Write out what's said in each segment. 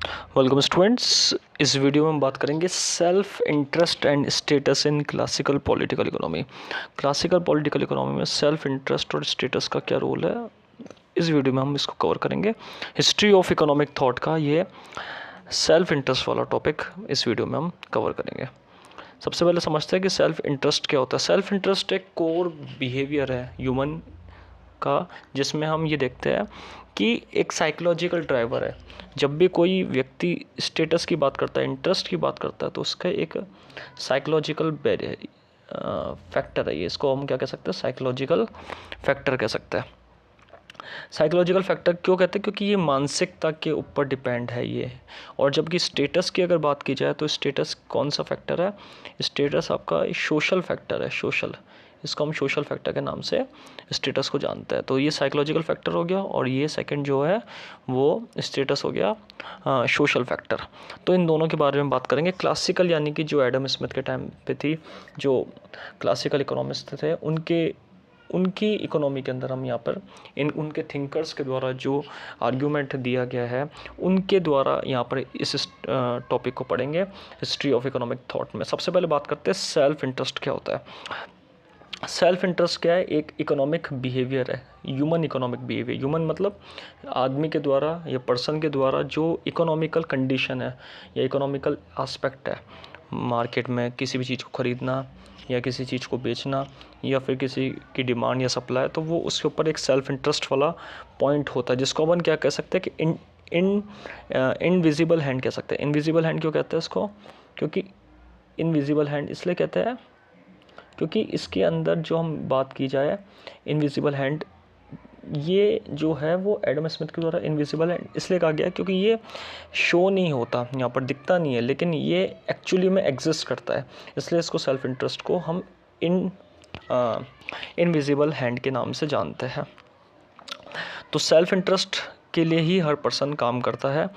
Welcome students. इस video में हम बात करेंगे self interest and status in classical political economy. Classical political economy में सेल्फ इंटरेस्ट और स्टेटस का क्या रोल है, इस वीडियो में हम इसको कवर करेंगे। हिस्ट्री ऑफ इकोनॉमिक थॉट का ये सेल्फ इंटरेस्ट वाला टॉपिक इस वीडियो में हम कवर करेंगे। सबसे पहले समझते हैं कि सेल्फ इंटरेस्ट क्या होता है। सेल्फ इंटरेस्ट एक कोर बिहेवियर है ह्यूमन का, जिसमें हम ये देखते हैं कि एक साइकोलॉजिकल ड्राइवर है। जब भी कोई व्यक्ति स्टेटस की बात करता है, इंटरेस्ट की बात करता है, तो उसका एक साइकोलॉजिकल फैक्टर है। ये इसको हम क्या कह सकते हैं, साइकोलॉजिकल फैक्टर कह सकते हैं। साइकोलॉजिकल फैक्टर क्यों कहते हैं, क्योंकि ये मानसिकता के ऊपर डिपेंड है ये। और जबकि स्टेटस की अगर बात की जाए तो स्टेटस कौन सा फैक्टर है, स्टेटस आपका सोशल फैक्टर है। सोशल, इसको हम सोशल फैक्टर के नाम से स्टेटस को जानते हैं। तो ये साइकोलॉजिकल फैक्टर हो गया और ये सेकंड जो है वो स्टेटस हो गया सोशल फैक्टर। तो इन दोनों के बारे में बात करेंगे। क्लासिकल यानी कि जो एडम स्मिथ के टाइम पे थी, जो क्लासिकल इकोनॉमिस्ट थे, उनकी इकोनॉमी के अंदर हम यहाँ पर उनके थिंकर्स के द्वारा जो आर्ग्यूमेंट दिया गया है, उनके द्वारा यहाँ पर इस टॉपिक को पढ़ेंगे, हिस्ट्री ऑफ इकोनॉमिक थॉट में। सबसे पहले बात करते हैं सेल्फ इंटरेस्ट क्या होता है। सेल्फ इंटरेस्ट क्या है, एक इकोनॉमिक बिहेवियर है, ह्यूमन इकोनॉमिक बिहेवियर। ह्यूमन मतलब आदमी के द्वारा या पर्सन के द्वारा जो इकोनॉमिकल कंडीशन है या इकोनॉमिकल एस्पेक्ट है, मार्केट में किसी भी चीज़ को ख़रीदना या किसी चीज़ को बेचना या फिर किसी की डिमांड या सप्लाई, तो वो उसके ऊपर एक सेल्फ इंटरेस्ट वाला पॉइंट होता है, जिसको अपन क्या कह सकते हैं कि इनविजिबल हैंड कह सकते हैं। इनविजिबल हैंड क्यों कहते हैं इसको, क्योंकि इनविजिबल हैंड इसलिए कहते हैं क्योंकि इसके अंदर जो हम बात की जाए इनविजिबल हैंड, ये जो है वो एडम स्मिथ के द्वारा इनविजिबल हैंड इसलिए कहा गया क्योंकि ये शो नहीं होता, यहाँ पर दिखता नहीं है, लेकिन ये एक्चुअली में एग्जिस्ट करता है। इसलिए इसको सेल्फ इंटरेस्ट को हम इनविजिबल हैंड के नाम से जानते हैं। तो सेल्फ इंटरेस्ट के लिए ही हर पर्सन काम करता है,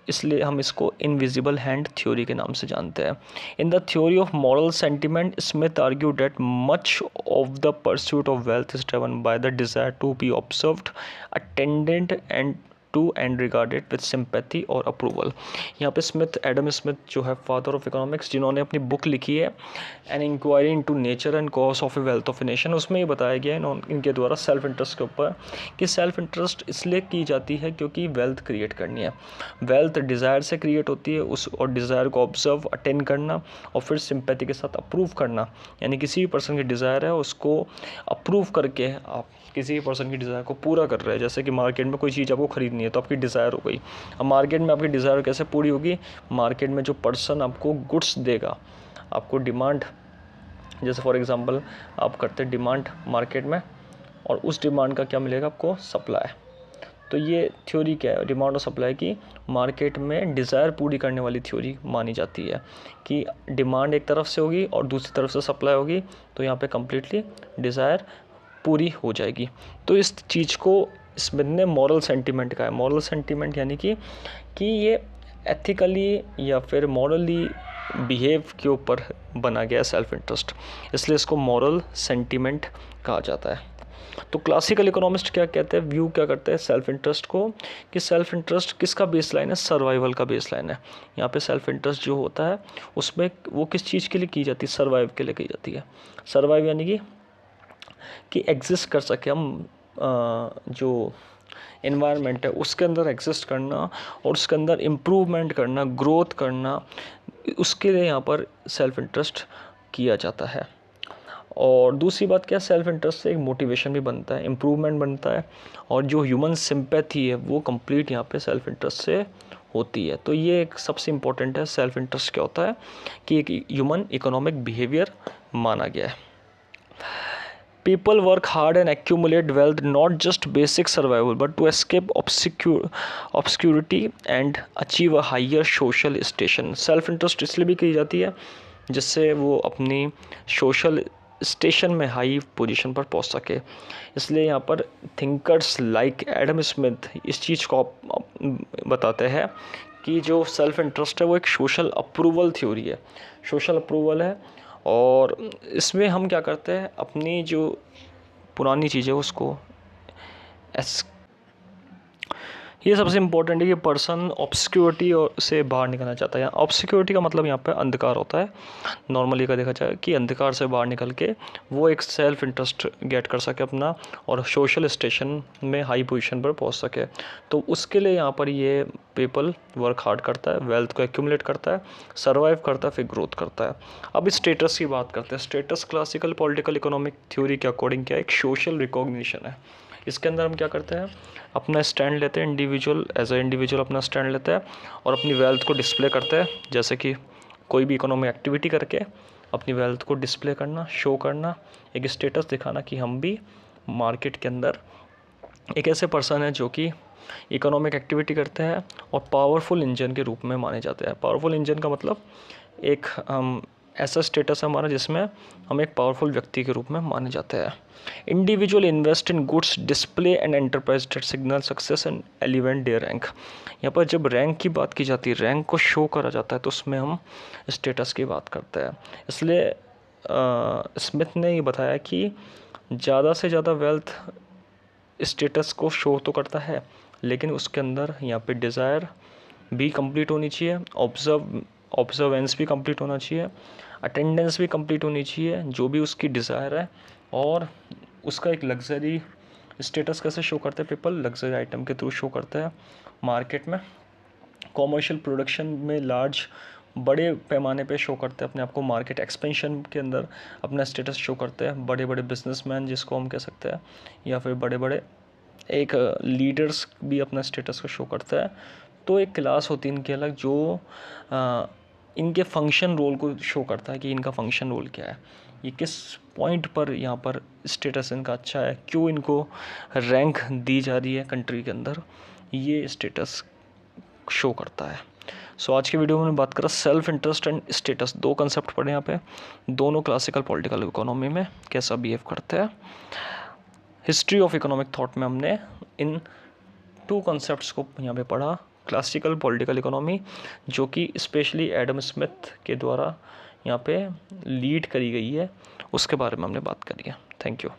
इसलिए हम इसको इनविजिबल हैंड थ्योरी के नाम से जानते हैं। In the theory of moral sentiment, Smith argue that much of the pursuit of wealth is driven by the desire to be observed, attended and regarded with sympathy और approval. यहाँ पे Smith, Adam Smith जो है father of economics, जिन्होंने अपनी book लिखी है an inquiry into nature and cause of a wealth of a nation, उसमें ये बताया गया है इनके द्वारा सेल्फ इंटरेस्ट के ऊपर कि सेल्फ इंटरेस्ट इसलिए की जाती है क्योंकि वेल्थ क्रिएट करनी है। वेल्थ डिज़ायर से क्रिएट होती है, उस और डिज़ायर को ऑब्जर्व, अटेंड करना और फिर सिंपैथी के साथ अप्रूव करना, यानी किसी भी पर्सन की डिज़ायर है उसको अप्रूव करके आप किसी भी पर्सन की डिज़ायर को पूरा कर रहे हैं। जैसे कि मार्केट में कोई चीज़ आपको ख़रीदनी है तो आपकी डिज़ायर हो गई। अब मार्केट में आपकी डिज़ायर कैसे पूरी होगी, मार्केट में जो पर्सन आपको गुड्स देगा, आपको डिमांड, जैसे फॉर एग्जांपल आप करते हैं डिमांड मार्केट में और उस डिमांड का क्या मिलेगा आपको, सप्लाई। तो ये थ्योरी क्या है, डिमांड और सप्लाई की मार्केट में डिज़ायर पूरी करने वाली थ्योरी मानी जाती है कि डिमांड एक तरफ से होगी और दूसरी तरफ से सप्लाई होगी, तो यहाँ पे कम्प्लीटली डिज़ायर पूरी हो जाएगी। तो इस चीज़ को स्मिथ ने मॉरल सेंटिमेंट कहा है। मॉरल सेंटिमेंट यानी कि ये एथिकली या फिर मॉरली बिहेव के ऊपर बना गया सेल्फ इंटरेस्ट, इसलिए इसको मॉरल सेंटिमेंट कहा जाता है। तो क्लासिकल इकोनॉमिस्ट क्या कहते हैं, व्यू क्या करते हैं सेल्फ इंटरेस्ट को, कि सेल्फ इंटरेस्ट किसका बेस लाइन है, सर्वाइवल का बेस लाइन है। यहाँ पे सेल्फ इंटरेस्ट जो होता है उसमें वो किस चीज़ के लिए की जाती है, सर्वाइव के लिए की जाती है। सर्वाइव यानी कि एग्जिस्ट कर सके हम, जो एनवायरनमेंट है उसके अंदर एग्जिस्ट करना और उसके अंदर इम्प्रूवमेंट करना, ग्रोथ करना, उसके लिए यहाँ पर सेल्फ इंटरेस्ट किया जाता है। और दूसरी बात क्या, सेल्फ इंटरेस्ट से एक मोटिवेशन भी बनता है, इम्प्रूवमेंट बनता है, और जो ह्यूमन सिंपैथी है वो कंप्लीट यहाँ पे सेल्फ इंटरेस्ट से होती है। तो ये एक सबसे इम्पोर्टेंट है, सेल्फ इंटरेस्ट क्या होता है कि एक ह्यूमन इकोनॉमिक बिहेवियर माना गया है। People work hard and accumulate wealth, not just basic survival, but to escape obscurity and achieve a higher social station. Self interest इसलिए भी की जाती है जिससे वो अपनी सोशल स्टेशन में हाई पोजीशन पर पहुंच सके। इसलिए यहाँ पर थिंकर्स लाइक एडम स्मिथ इस चीज़ को बताते हैं कि जो सेल्फ इंटरेस्ट है वो एक सोशल अप्रूवल थ्योरी है, सोशल अप्रूवल है। और इसमें हम क्या करते हैं, अपनी जो पुरानी चीज़ है उसको ये सबसे इम्पोर्टेंट है कि पर्सन ऑब्सक्योरिटी से बाहर निकलना चाहता है। ऑब्सक्योरिटी का मतलब यहाँ पे अंधकार होता है। नॉर्मली का देखा जाए कि अंधकार से बाहर निकल के वो एक सेल्फ इंटरेस्ट गेट कर सके अपना, और सोशल स्टेशन में हाई पोजीशन पर पहुँच सके। तो उसके लिए यहाँ पर ये पीपल वर्क हार्ड करता है, वेल्थ को एक्यूमुलेट करता है, सर्वाइव करता है, फिर ग्रोथ करता है। अब स्टेटस की बात करते हैं। Status classical political economic theory के अकॉर्डिंग क्या है, एक सोशल रिकॉग्निशन है। इसके अंदर हम क्या करते हैं, अपना स्टैंड लेते हैं, इंडिविजुअल एज ए इंडिविजुअल अपना स्टैंड लेते हैं और अपनी वेल्थ को डिस्प्ले करते हैं। जैसे कि कोई भी इकोनॉमिक एक्टिविटी करके अपनी वेल्थ को डिस्प्ले करना, शो करना, एक स्टेटस दिखाना कि हम भी मार्केट के अंदर एक ऐसे पर्सन है जो कि इकोनॉमिक एक्टिविटी करते हैं और पावरफुल इंजन के रूप में माने जाते हैं। पावरफुल इंजन का मतलब एक ऐसा स्टेटस है हमारा जिसमें हम एक पावरफुल व्यक्ति के रूप में माने जाते हैं। Individual invest in goods display and enterprise that signal success and elevate their rank. यहाँ पर जब रैंक की बात की जाती है, रैंक को शो करा जाता है, तो उसमें हम स्टेटस की बात करते हैं। इसलिए स्मिथ ने ये बताया कि ज़्यादा से ज़्यादा वेल्थ स्टेटस को शो तो करता है, लेकिन उसके अंदर यहाँ पे डिज़ायर भी कंप्लीट होनी चाहिए, ऑब्जर्वेंस भी कंप्लीट होना चाहिए, अटेंडेंस भी कंप्लीट होनी चाहिए, जो भी उसकी डिज़ायर है। और उसका एक लग्जरी स्टेटस कैसे शो करते हैं पीपल, लग्जरी आइटम के थ्रू शो करते हैं मार्केट में, कॉमर्शियल प्रोडक्शन में लार्ज बड़े पैमाने पे शो करते हैं अपने आप को, मार्केट एक्सपेंशन के अंदर अपना स्टेटस शो करते हैं। बड़े बड़े बिजनेसमैन जिसको हम कह सकते हैं, या फिर बड़े बड़े एक लीडर्स भी अपना स्टेटस को शो करता है। तो एक क्लास होती है इनकी अलग, जो इनके फंक्शन रोल को शो करता है कि इनका फंक्शन रोल क्या है, ये किस पॉइंट पर यहाँ पर स्टेटस इनका अच्छा है, क्यों इनको रैंक दी जा रही है कंट्री के अंदर, ये स्टेटस शो करता है। सो आज की वीडियो में बात करा सेल्फ इंटरेस्ट एंड स्टेटस, दो कंसेप्ट पढ़े यहाँ पे, दोनों क्लासिकल पॉलिटिकल इकोनॉमी में कैसा बिहेव करते हैं। हिस्ट्री ऑफ इकोनॉमिक थॉट में हमने इन टू कंसेप्ट्स को यहाँ पे पढ़ा। क्लासिकल पॉलिटिकल इकोनॉमी जो कि स्पेशली एडम स्मिथ के द्वारा यहाँ पे लीड करी गई है, उसके बारे में हमने बात करी है। Thank you.